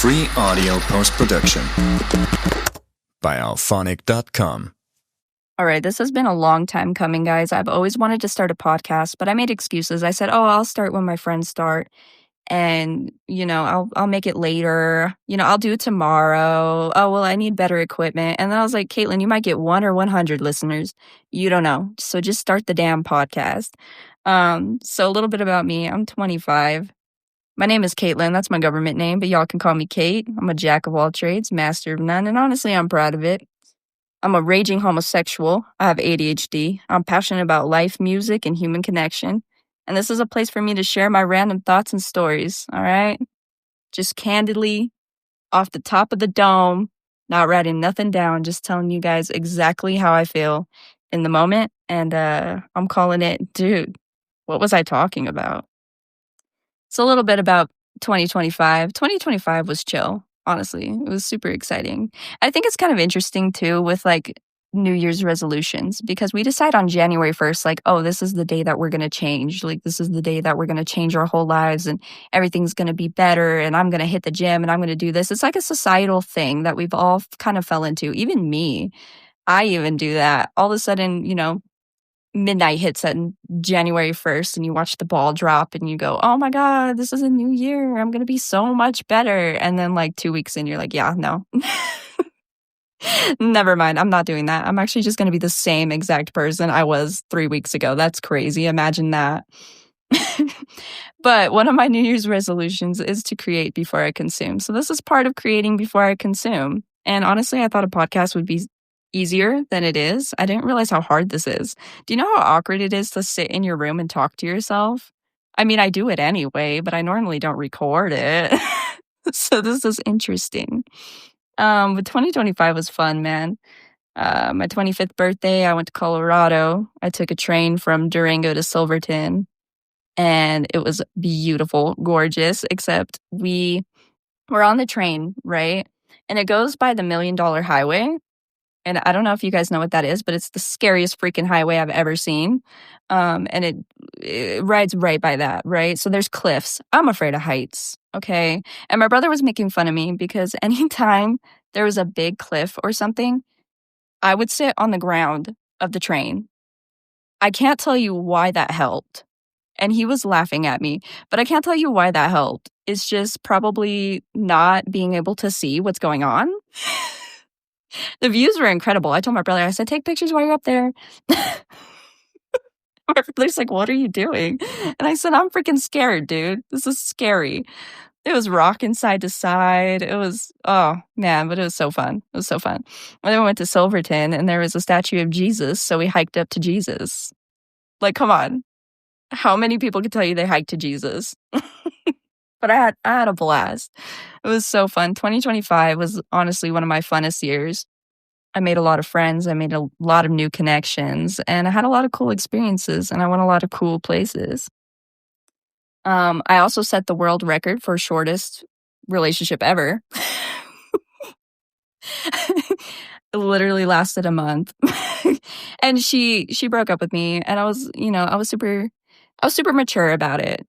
Free audio post-production by alphonic.com. All right, this has been a long time coming, guys. I've always wanted to start a podcast, but I made excuses. I said, I'll start when my friends start, and, I'll make it later. I'll do it tomorrow. Oh, well, I need better equipment. And then I was like, Caitlin, you might get 1 or 100 listeners. You don't know. So just start the damn podcast. So a little bit about me. I'm 25. My name is Caitlin. That's my government name, but y'all can call me Kate. I'm a jack of all trades, master of none, and honestly, I'm proud of it. I'm a raging homosexual. I have ADHD. I'm passionate about life, music, and human connection. And this is a place for me to share my random thoughts and stories, all right? Just candidly, off the top of the dome, not writing nothing down, just telling you guys exactly how I feel in the moment. And I'm calling it, dude, what was I talking about? It's a little bit about 2025. 2025 was chill. Honestly, it was super exciting. I think it's kind of interesting too with like New Year's resolutions because we decide on January 1st, like, oh, this is the day that we're going to change. Like, this is the day that we're going to change our whole lives and everything's going to be better and I'm going to hit the gym and I'm going to do this. It's like a societal thing that we've all kind of fell into. Even me, I even do that. All of a sudden, midnight hits on January 1st and you watch the ball drop and you go, oh my God, this is a new year. I'm going to be so much better. And then like 2 weeks in, you're like, yeah, no, never mind. I'm not doing that. I'm actually just going to be the same exact person I was 3 weeks ago. That's crazy. Imagine that. But one of my New Year's resolutions is to create before I consume. So this is part of creating before I consume. And honestly, I thought a podcast would be easier than it is. I didn't realize how hard this is. Do you know how awkward it is to sit in your room and talk to yourself? I mean, I do it anyway, but I normally don't record it. So this is interesting. But 2025 was fun, man. My 25th birthday, I went to Colorado. I took a train from Durango to Silverton, and it was beautiful, gorgeous, except we were on the train, right? And it goes by the $1 Million Highway. And I don't know if you guys know what that is, but it's the scariest freaking highway I've ever seen. And it rides right by that, right? So there's cliffs. I'm afraid of heights, okay? And my brother was making fun of me because anytime there was a big cliff or something, I would sit on the ground of the train. I can't tell you why that helped. And he was laughing at me, but I can't tell you why that helped. It's just probably not being able to see what's going on. The views were incredible. I told my brother, I said, take pictures while you're up there. My brother's like, what are you doing? And I said, I'm freaking scared, dude. This is scary. It was rocking side to side. It was, oh, man, but it was so fun. It was so fun. And then we went to Silverton, and there was a statue of Jesus, so we hiked up to Jesus. Like, come on. How many people could tell you they hiked to Jesus? But I had a blast. It was so fun. 2025 was honestly one of my funnest years. I made a lot of friends. I made a lot of new connections. And I had a lot of cool experiences. And I went a lot of cool places. I also set the world record for shortest relationship ever. It literally lasted a month. And she broke up with me. And I was super mature about it.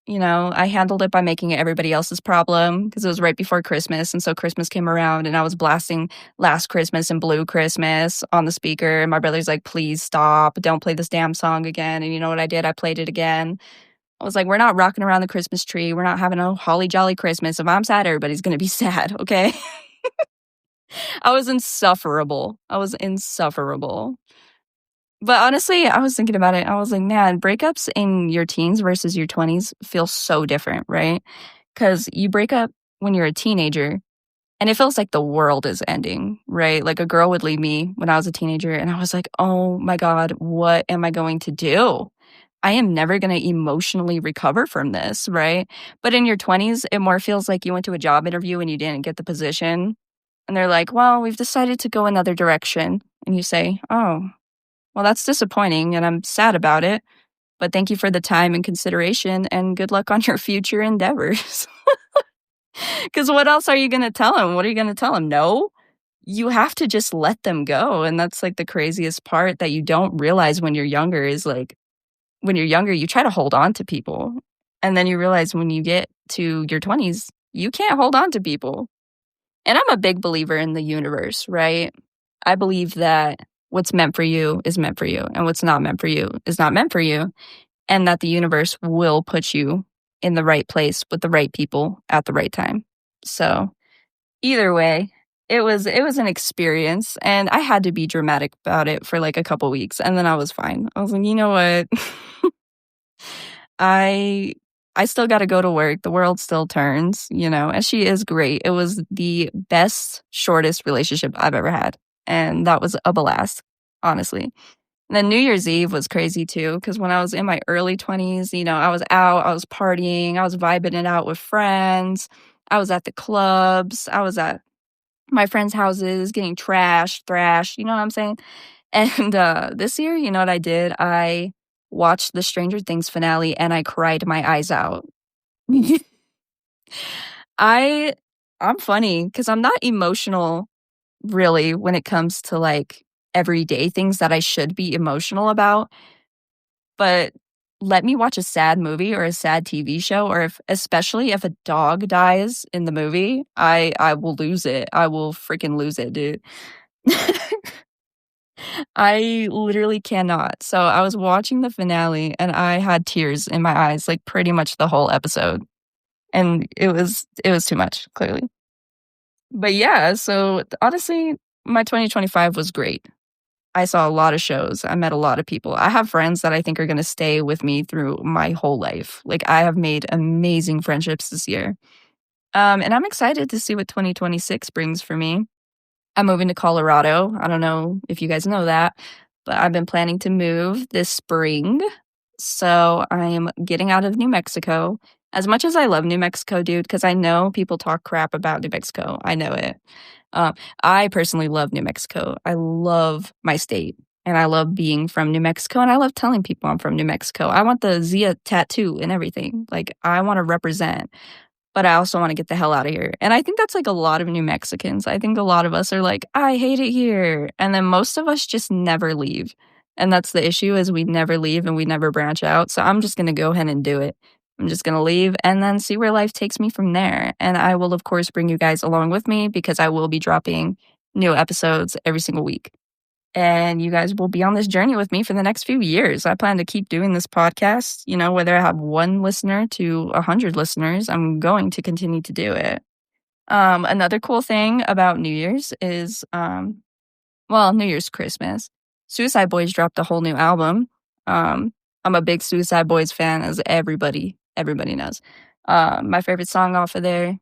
I handled it by making it everybody else's problem because it was right before Christmas. And so Christmas came around and I was blasting Last Christmas and Blue Christmas on the speaker. And my brother's like, please stop. Don't play this damn song again. And you know what I did? I played it again. I was like, we're not rocking around the Christmas tree. We're not having a holly jolly Christmas. If I'm sad, everybody's going to be sad. Okay. I was insufferable. But honestly, I was thinking about it. I was like, man, breakups in your teens versus your 20s feel so different, right? Because you break up when you're a teenager and it feels like the world is ending, right? Like a girl would leave me when I was a teenager and I was like, oh my God, what am I going to do? I am never going to emotionally recover from this, right? But in your 20s, it more feels like you went to a job interview and you didn't get the position. And they're like, well, we've decided to go another direction. And you say, oh, well, that's disappointing and I'm sad about it, but thank you for the time and consideration and good luck on your future endeavors. Because what else are you going to tell them? What are you going to tell them? No? You have to just let them go. And that's like the craziest part that you don't realize when you're younger is like, when you're younger, you try to hold on to people. And then you realize when you get to your 20s, you can't hold on to people. And I'm a big believer in the universe, right? I believe that what's meant for you is meant for you, and what's not meant for you is not meant for you, and that the universe will put you in the right place with the right people at the right time. So, either way, it was an experience, and I had to be dramatic about it for like a couple weeks, and then I was fine. I was like, you know what? I I still got to go to work. The world still turns, and she is great. It was the best, shortest relationship I've ever had. And that was a blast, honestly. And then New Year's Eve was crazy too, because when I was in my early 20s, I was out, I was partying, I was vibing it out with friends. I was at the clubs, I was at my friends' houses getting trashed, thrashed, you know what I'm saying? And this year, you know what I did? I watched the Stranger Things finale and I cried my eyes out. I I'm funny because I'm not emotional really when it comes to like everyday things that I should be emotional about, but let me watch a sad movie or a sad TV show, or especially if a dog dies in the movie, I will lose it. I will freaking lose it, dude. I literally cannot. So I was watching the finale and I had tears in my eyes like pretty much the whole episode. And it was too much, clearly. But yeah, so honestly, my 2025 was great. I saw a lot of shows. I met a lot of people. I have friends that I think are going to stay with me through my whole life. Like I have made amazing friendships this year. And I'm excited to see what 2026 brings for me. I'm moving to Colorado. I don't know if you guys know that, but I've been planning to move this spring. So I'm getting out of New Mexico. As much as I love New Mexico, dude, because I know people talk crap about New Mexico. I know it. Um, I personally love New Mexico. I love my state. And I love being from New Mexico. And I love telling people I'm from New Mexico. I want the Zia tattoo and everything. Like, I want to represent, but I also want to get the hell out of here. And I think that's like a lot of New Mexicans. I think a lot of us are like, I hate it here. And then most of us just never leave. And that's the issue, is we never leave and we never branch out. So I'm just going to go ahead and do it. I'm just going to leave and then see where life takes me from there. And I will, of course, bring you guys along with me because I will be dropping new episodes every single week. And you guys will be on this journey with me for the next few years. I plan to keep doing this podcast, whether I have 1 listener to 100 listeners, I'm going to continue to do it. Another cool thing about New Year's is, New Year's, Christmas. Suicide Boys dropped a whole new album. I'm a big Suicide Boys fan, as everybody knows. My favorite song off of there,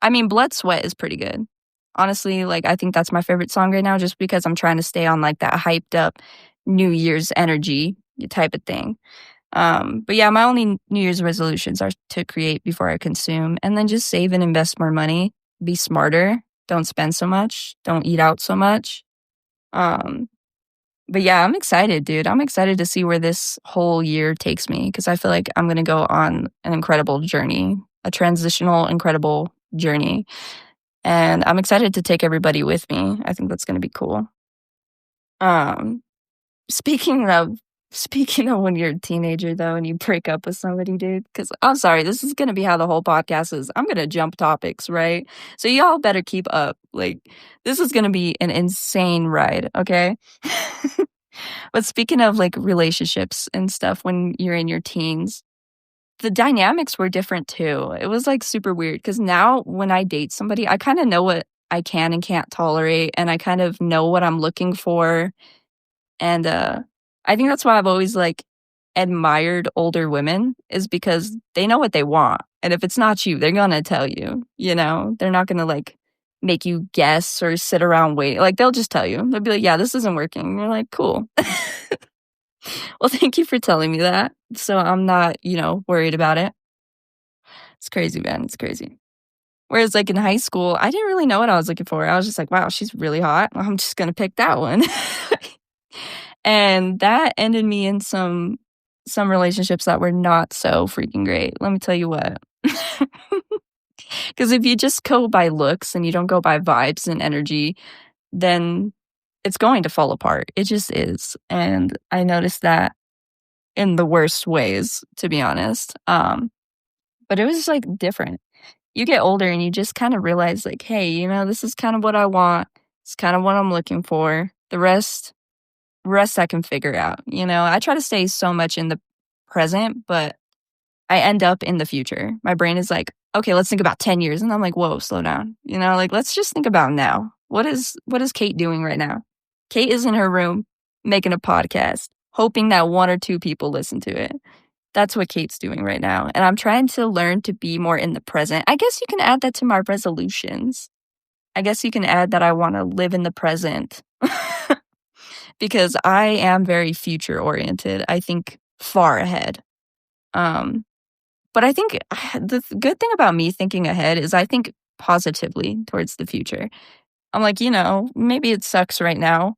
Blood Sweat is pretty good. Honestly, like, I think that's my favorite song right now just because I'm trying to stay on, like, that hyped up New Year's energy type of thing. But yeah, my only New Year's resolutions are to create before I consume, and then just save and invest more money, be smarter, don't spend so much, don't eat out so much. Um, but yeah, I'm excited, dude. I'm excited to see where this whole year takes me because I feel like I'm going to go on an incredible journey, a transitional, incredible journey. And I'm excited to take everybody with me. I think that's going to be cool. Um, speaking of when you're a teenager though and you break up with somebody, dude, because I'm sorry, this is going to be how the whole podcast is. I'm going to jump topics, right? So y'all better keep up. Like, this is going to be an insane ride, okay? But speaking of like relationships and stuff when you're in your teens, the dynamics were different too. It was like super weird because now when I date somebody, I kind of know what I can and can't tolerate, and I kind of know what I'm looking for. And I think that's why I've always like admired older women, is because they know what they want. And if it's not you, they're gonna tell you, they're not gonna like make you guess or sit around waiting. Like, they'll just tell you. They'll be like, yeah, this isn't working. And you're like, cool. Well, thank you for telling me that. So I'm not, worried about it. It's crazy, man. It's crazy. Whereas like in high school, I didn't really know what I was looking for. I was just like, wow, she's really hot. I'm just going to pick that one. And that ended me in some relationships that were not so freaking great. Let me tell you what. Because if you just go by looks and you don't go by vibes and energy, then it's going to fall apart. It just is. And I noticed that in the worst ways, to be honest. But it was like different. you get older and you just kind of realize, like, hey, this is kind of what I want. It's kind of what I'm looking for. The rest I can figure out. I try to stay so much in the present, but I end up in the future. My brain is like, okay, let's think about 10 years. And I'm like, whoa, slow down. Like, let's just think about now. What is Kate doing right now? Kate is in her room making a podcast, hoping that 1 or 2 people listen to it. That's what Kate's doing right now. And I'm trying to learn to be more in the present. I guess you can add that to my resolutions. I guess you can add that I want to live in the present because I am very future oriented. I think far ahead. But I think the good thing about me thinking ahead is I think positively towards the future. I'm like, maybe it sucks right now,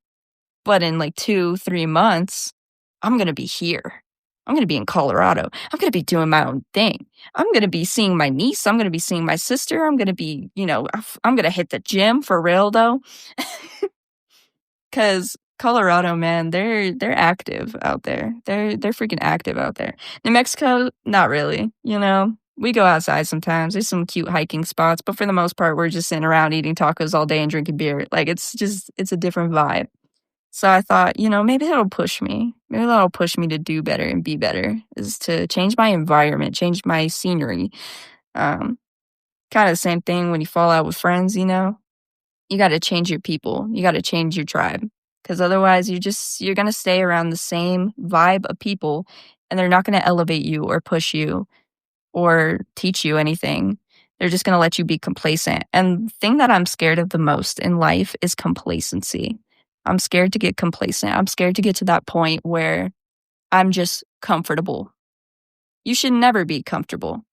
but in like 2-3 months, I'm going to be here. I'm going to be in Colorado. I'm going to be doing my own thing. I'm going to be seeing my niece. I'm going to be seeing my sister. I'm going to be, I'm going to hit the gym for real though. Cause Colorado, man, they're active out there. They're freaking active out there. New Mexico, not really, We go outside sometimes. There's some cute hiking spots, but for the most part, we're just sitting around eating tacos all day and drinking beer. Like it's a different vibe. So I thought, maybe that'll push me. Maybe that'll push me to do better and be better, is to change my environment, change my scenery. Kind of the same thing when you fall out with friends, you got to change your people. You got to change your tribe. Because otherwise you're going to stay around the same vibe of people and they're not going to elevate you or push you or teach you anything. They're just going to let you be complacent. And the thing that I'm scared of the most in life is complacency. I'm scared to get complacent. I'm scared to get to that point where I'm just comfortable. You should never be comfortable.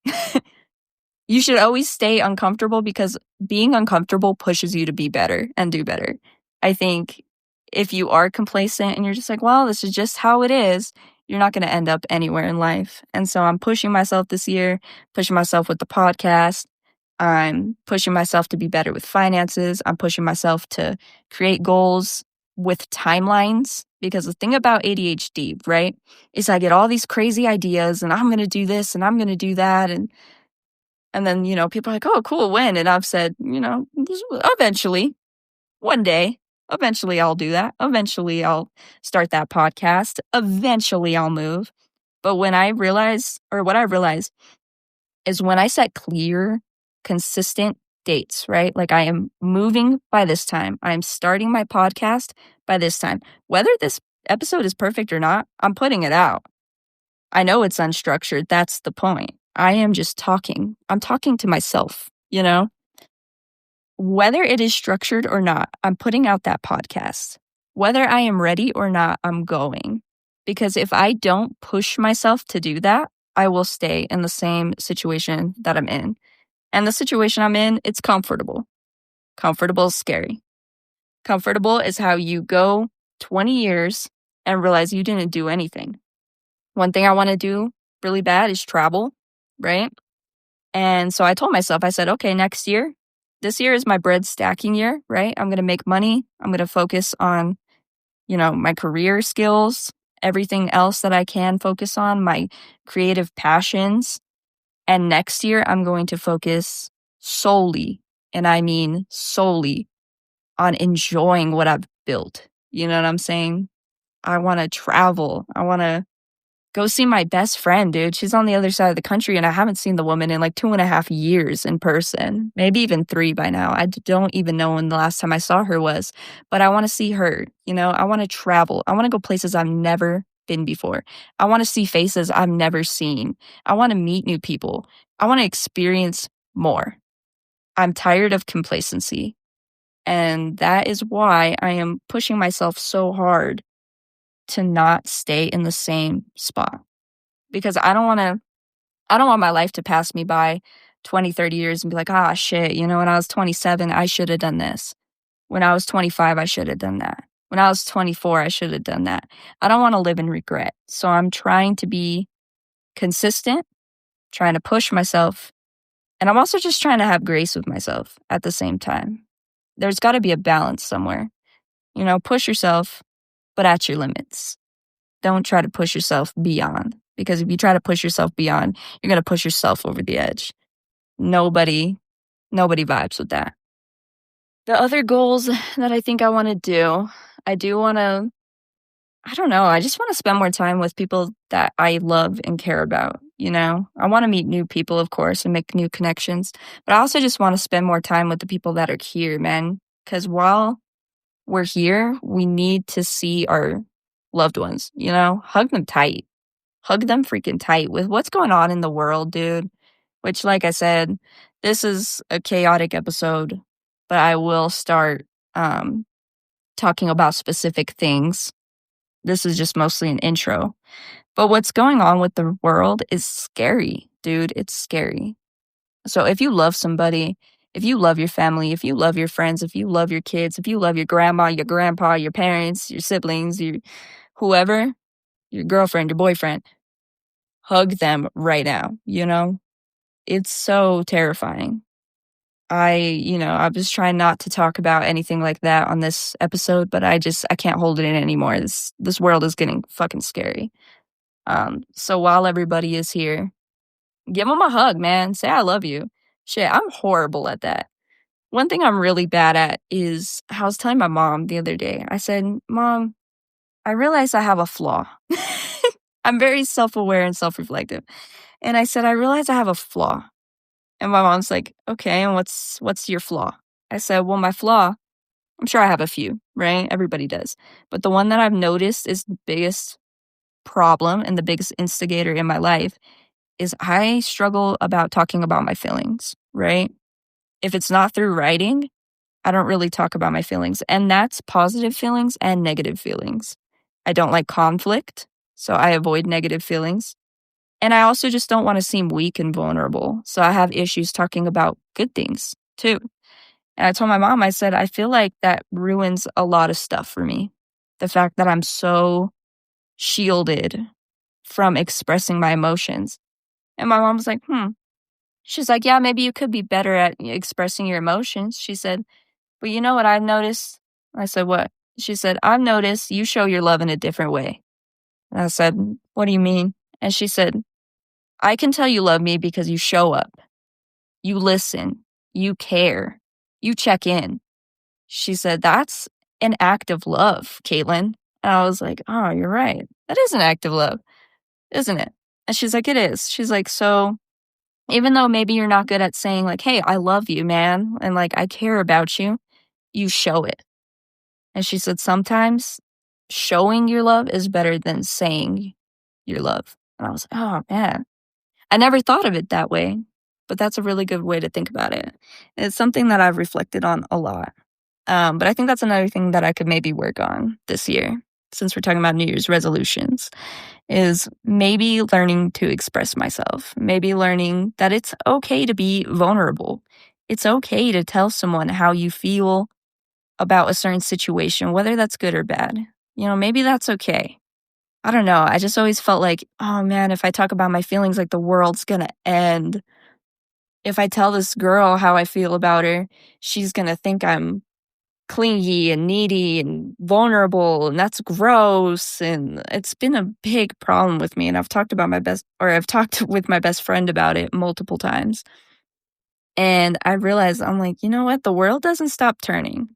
You should always stay uncomfortable because being uncomfortable pushes you to be better and do better. I think if you are complacent and you're just like, well, this is just how it is, you're not going to end up anywhere in life. And so I'm pushing myself this year, pushing myself with the podcast. I'm pushing myself to be better with finances. I'm pushing myself to create goals with timelines, because the thing about ADHD, right, is I get all these crazy ideas and I'm going to do this and I'm going to do that. And then, people are like, oh, cool, when? And I've said, eventually, one day, eventually I'll do that. Eventually I'll start that podcast. Eventually I'll move. But what I realize is when I set clear, consistent dates, right? Like I am moving by this time. I'm starting my podcast by this time. Whether this episode is perfect or not, I'm putting it out. I know it's unstructured. That's the point. I am just talking. I'm talking to myself, Whether it is structured or not, I'm putting out that podcast. Whether I am ready or not, I'm going. Because if I don't push myself to do that, I will stay in the same situation that I'm in. And the situation I'm in, it's comfortable. Comfortable is scary. Comfortable is how you go 20 years and realize you didn't do anything. One thing I want to do really bad is travel, right? And so I told myself, I said, okay, this year is my bread stacking year, right? I'm going to make money. I'm going to focus on, my career skills, everything else that I can focus on, my creative passions. And next year, I'm going to focus solely, and I mean solely, on enjoying what I've built. You know what I'm saying? I want to travel. I want to go see my best friend, dude. She's on the other side of the country, and I haven't seen the woman in like 2.5 years in person. Maybe even 3 by now. I don't even know when the last time I saw her was. But I want to see her. I want to travel. I want to go places I've never been before. I want to see faces I've never seen. I want to meet new people. I want to experience more. I'm tired of complacency. And that is why I am pushing myself so hard to not stay in the same spot. Because I don't want my life to pass me by 20, 30 years and be like, shit, when I was 27, I should have done this. When I was 25, I should have done that. When I was 24, I should have done that. I don't want to live in regret. So I'm trying to be consistent, trying to push myself. And I'm also just trying to have grace with myself at the same time. There's got to be a balance somewhere. Push yourself, but at your limits. Don't try to push yourself beyond. Because if you try to push yourself beyond, you're going to push yourself over the edge. Nobody vibes with that. The other goals that I think I want to do, I do want to, I don't know, I just want to spend more time with people that I love and care about, you know? I want to meet new people, of course, and make new connections, but I also just want to spend more time with the people that are here, man. Because while we're here, we need to see our loved ones, you know? Hug them tight. Hug them freaking tight with what's going on in the world, dude. Which, like I said, this is a chaotic episode, but I will start um, talking about specific things. This is just mostly an intro. But what's going on with the world is scary, dude. It's scary. So if you love somebody, if you love your family, if you love your friends, if you love your kids, if you love your grandma, your grandpa, your parents, your siblings, your whoever, your girlfriend, your boyfriend, hug them right now, you know? It's so terrifying. I was trying not to talk about anything like that on this episode, but I can't hold it in anymore. This world is getting fucking scary. So while everybody is here, give them a hug, man. Say I love you. Shit, I'm horrible at that. One thing I'm really bad at is I was telling my mom the other day. I said, "Mom, I realize I have a flaw." I'm very self-aware and self-reflective. And I said, "I realize I have a flaw." And my mom's like, "Okay, and what's your flaw?" I said, "Well, my flaw, I'm sure I have a few, right? Everybody does. But the one that I've noticed is the biggest problem and the biggest instigator in my life is I struggle about talking about my feelings, right? If it's not through writing, I don't really talk about my feelings. And that's positive feelings and negative feelings. I don't like conflict, so I avoid negative feelings. And I also just don't want to seem weak and vulnerable. So I have issues talking about good things too. And I told my mom, I said, I feel like that ruins a lot of stuff for me. The fact that I'm so shielded from expressing my emotions. And my mom was like, She's like, yeah, maybe you could be better at expressing your emotions. She said, but you know what I've noticed? I said, what? She said, I've noticed you show your love in a different way. And I said, what do you mean? And she said, I can tell you love me because you show up, you listen, you care, you check in. She said, that's an act of love, Caitlin. And I was like, oh, you're right. That is an act of love, isn't it? And she's like, it is. She's like, so even though maybe you're not good at saying like, hey, I love you, man, and like, I care about you, you show it. And she said, sometimes showing your love is better than saying your love. And I was like, oh, man. I never thought of it that way, but that's a really good way to think about it. It's something that I've reflected on a lot. But I think that's another thing that I could maybe work on this year, since we're talking about New Year's resolutions, is maybe learning to express myself, maybe learning that it's okay to be vulnerable. It's okay to tell someone how you feel about a certain situation, whether that's good or bad. You know, maybe that's okay. I don't know. I just always felt like, oh man, if I talk about my feelings, like the world's gonna end. If I tell this girl how I feel about her, she's gonna think I'm clingy and needy and vulnerable, and that's gross. And it's been a big problem with me. And I've talked with my best friend about it multiple times. And I realized, I'm like, you know what? The world doesn't stop turning.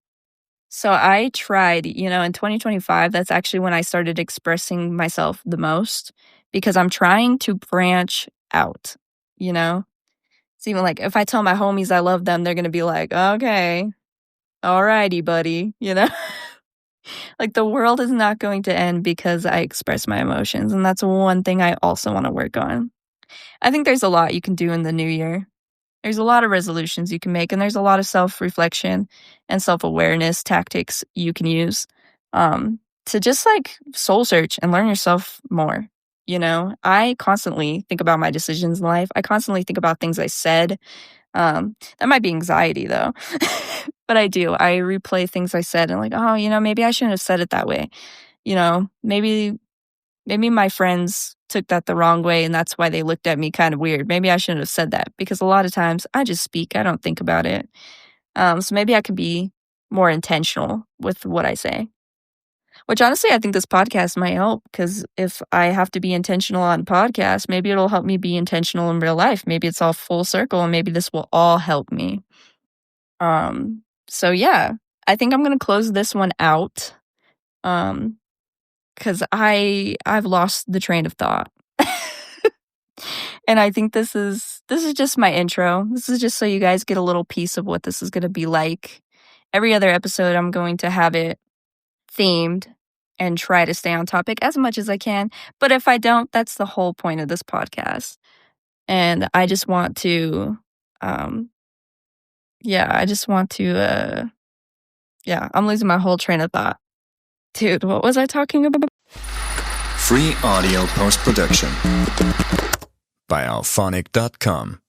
So I tried, in 2025, that's actually when I started expressing myself the most because I'm trying to branch out, you know? It's even like if I tell my homies I love them, they're going to be like, okay, alrighty, buddy, you know? Like the world is not going to end because I express my emotions. And that's one thing I also want to work on. I think there's a lot you can do in the new year. There's a lot of resolutions you can make, and there's a lot of self-reflection and self-awareness tactics you can use to just like soul search and learn yourself more. You know, I constantly think about my decisions in life. I constantly think about things I said. That might be anxiety though, but I do. I replay things I said and like, oh, maybe I shouldn't have said it that way. Maybe my friends took that the wrong way and that's why they looked at me kind of weird. Maybe I shouldn't have said that because a lot of times I just speak. I don't think about it. So maybe I could be more intentional with what I say. Which honestly, I think this podcast might help, because if I have to be intentional on podcasts, maybe it'll help me be intentional in real life. Maybe it's all full circle, and maybe this will all help me. So yeah, I think I'm gonna close this one out. Because I've lost the train of thought. And I think this is just my intro. This is just so you guys get a little piece of what this is gonna be like. Every other episode, I'm going to have it themed and try to stay on topic as much as I can. But if I don't, that's the whole point of this podcast. And I just want to, I'm losing my whole train of thought. Dude, what was I talking about? Free audio post-production by alphonic.com.